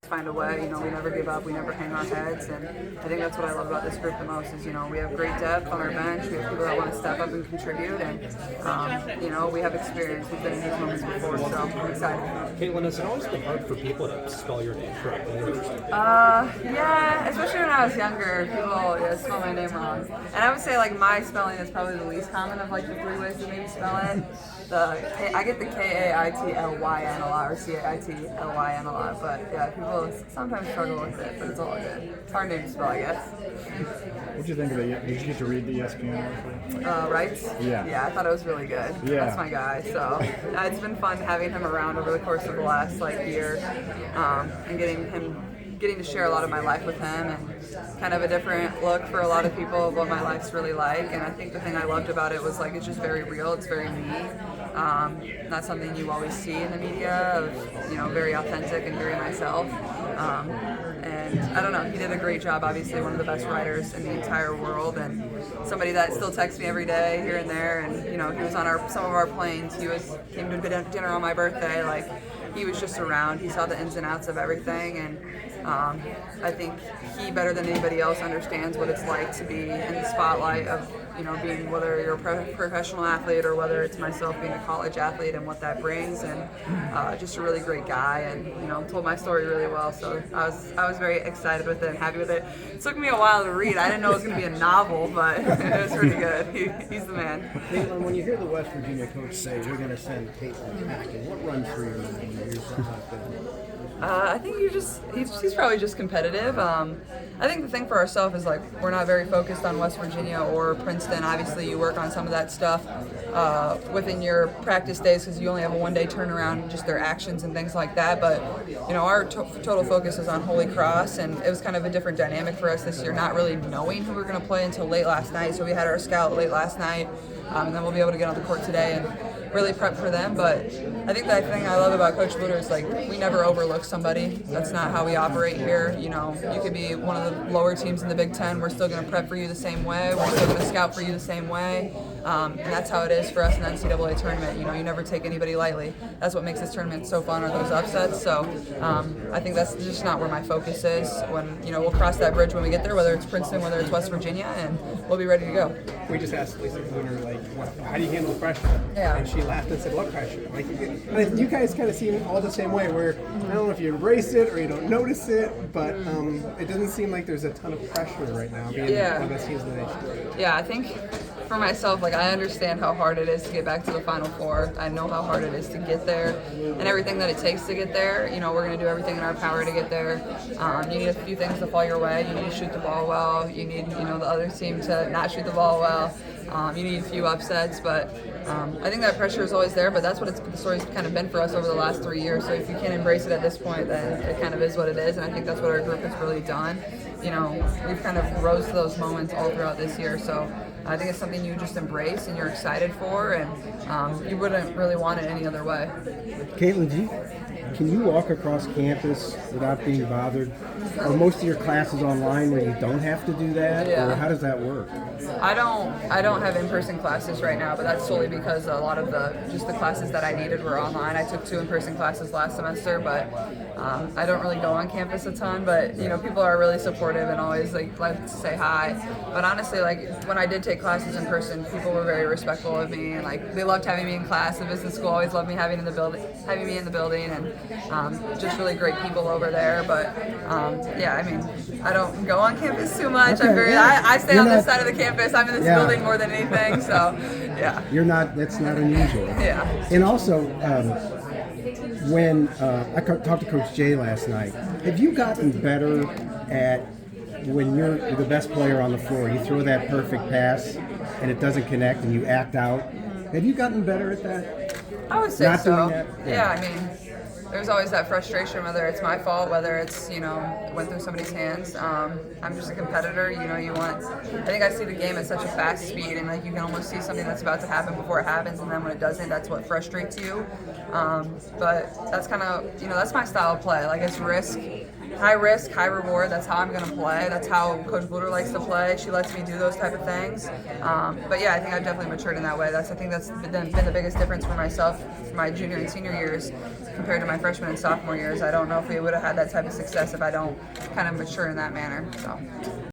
find a way. We never give up. We never hang our heads, and I think that's what I love about this group the most. Is we have great depth on our bench. We have people that want to step up and contribute, and we have experience. We've been in these moments before, so I'm excited. Caitlin, has it always been hard for people to spell your name correctly? Yeah, especially when I was younger, people spell my name wrong, and I would say my spelling is probably the least common of the 3 ways to maybe spell it. I get the Kaitlyn a lot, or Caitlyn a lot, but yeah, people sometimes struggle with it, but it's all good. It's hard name to spell, I guess. What did you think of it? Did you get to read the ESPN article? Right? Yeah. Yeah, I thought it was really good. Yeah. That's my guy. So it's been fun having him around over the course of the last year, and getting to share a lot of my life with him, and kind of a different look for a lot of people of what my life's really like. And I think the thing I loved about it was it's just very real. It's very me. Not something you always see in the media of, very authentic and very myself. And I don't know, he did a great job. Obviously one of the best writers in the entire world, and somebody that still texts me every day here and there. And he was on some of our planes. He came to dinner on my birthday. He was just around. He saw the ins and outs of everything, and I think he, better than anybody else, understands what it's like to be in the spotlight of, being, whether you're a professional athlete or whether it's myself being a college athlete, and what that brings. And just a really great guy, and told my story really well. So I was very excited with it and happy with it. It took me a while to read. I didn't know it was going to be a novel, but it was pretty good. He's the man. Caitlin, when you hear the West Virginia coach say we're going to send Caitlin packing, what runs through your mind when you hear something like that? I think he's probably just competitive. I think the thing for ourselves is we're not very focused on West Virginia or Princeton. Obviously you work on some of that stuff within your practice days, because you only have a one-day turnaround, just their actions and things like that. But our total focus is on Holy Cross, and it was kind of a different dynamic for us this year, not really knowing who we were going to play until late last night. So we had our scout late last night, and then we'll be able to get on the court today and really prep for them. But I think that thing I love about Coach Luter is we never overlook somebody. That's not how we operate here. You could be one of the lower teams in the Big Ten. We're still going to prep for you the same way. We're still going to scout for you the same way. And that's how it is for us in the NCAA tournament. You never take anybody lightly. That's what makes this tournament so fun, are those upsets. So I think that's just not where my focus is. When we'll cross that bridge when we get there, whether it's Princeton, whether it's West Virginia, and we'll be ready to go. We just asked Lisa Kluner, how do you handle the pressure? Yeah. And she laughed and said, "What pressure?" You guys kind of seem all the same way. Where I don't know if you embrace it or you don't notice it, but it doesn't seem like there's a ton of pressure right now being one of the best teams in the nation. Yeah, I think for myself, I understand how hard it is to get back to the Final Four. I know how hard it is to get there, and everything that it takes to get there. We're going to do everything in our power to get there. You need a few things to fall your way. You need to shoot the ball well. You need, the other team to not shoot the ball well. You need a few upsets, but I think that pressure is always there. But that's what the story's kind of been for us over the last 3 years. So if you can't embrace it at this point, then it kind of is what it is. And I think that's what our group has really done. We've kind of rose to those moments all throughout this year. So I think it's something you just embrace and you're excited for, and you wouldn't really want it any other way. Caitlin, can you walk across campus without being bothered? Are most of your classes online where you don't have to do that? Yeah. Or how does that work? I don't have in-person classes right now, but that's solely because a lot of the classes that I needed were online. I took 2 in-person classes last semester, but I don't really go on campus a ton. But people are really supportive and always like to say hi. But honestly, when I did take classes in person, people were very respectful of me, and they loved having me in class. The business school always loved me having me in the building, and just really great people over there. But I don't go on campus too much. Okay, I stay on this side of the campus. I'm in this building more than anything. So yeah. That's not unusual. Yeah. And also, when I talked to Coach Jay last night, have you gotten better at when you're the best player on the floor, you throw that perfect pass and it doesn't connect and you act out? Have you gotten better at that? I would say Not so. doing that? Yeah, there's always that frustration, whether it's my fault, whether it's, went through somebody's hands. I'm just a competitor, I think I see the game at such a fast speed, and you can almost see something that's about to happen before it happens, and then when it doesn't, that's what frustrates you. But that's kind of, that's my style of play. It's risk high risk, high reward. That's how I'm going to play. That's how Coach Bluder likes to play. She lets me do those type of things. But yeah, I think I've definitely matured in that way. I think that's been the biggest difference for myself my junior and senior years compared to my freshman and sophomore years. I don't know if we would have had that type of success if I don't kind of mature in that manner. So.